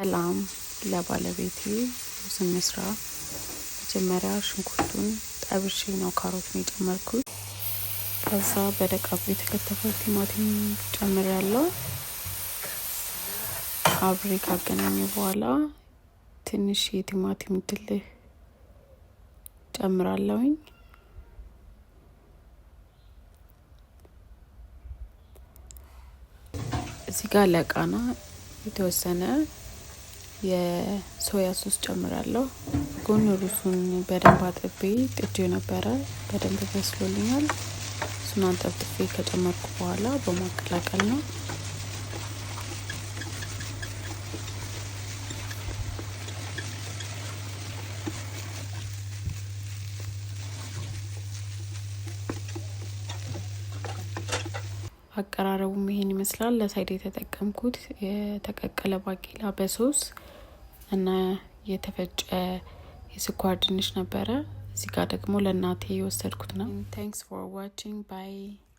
ሰላም ለባለቤቴ ስንስራ መጀመሪያ ሽንኩርቱን ጠብሼ ነው ካሮት የጨመርኩት። ከዛ በደቃቁ የተከተፈ ቲማቲም ጨምሬያለሁ። አብሬ ካገናኘ በኋላ ትንሽ የቲማቲም ድልህ ጨምራለሁኝ። እዚህ ጋር ለቃና የተወሰነ የሶያ ሶስ ጨምራለሁ። ጎን ሩዙን በደንብ አጥቤ ጥጄው ነበረ፣ በደንብ በስሎልኛል። እሱን አንጠብጥቤ ከጨመርኩ በኋላ በማቀላቀል ነው። አቀራረቡም ይሄን ይመስላል። ለሳይድ የተጠቀምኩት የተቀቀለ ባቄላ በሶስ እና የተፈጨ የስኳር ድንች ነበረ። እዚህ ጋር ደግሞ ለእናቴ የወሰድኩት ነው። Thanks for watching. Bye.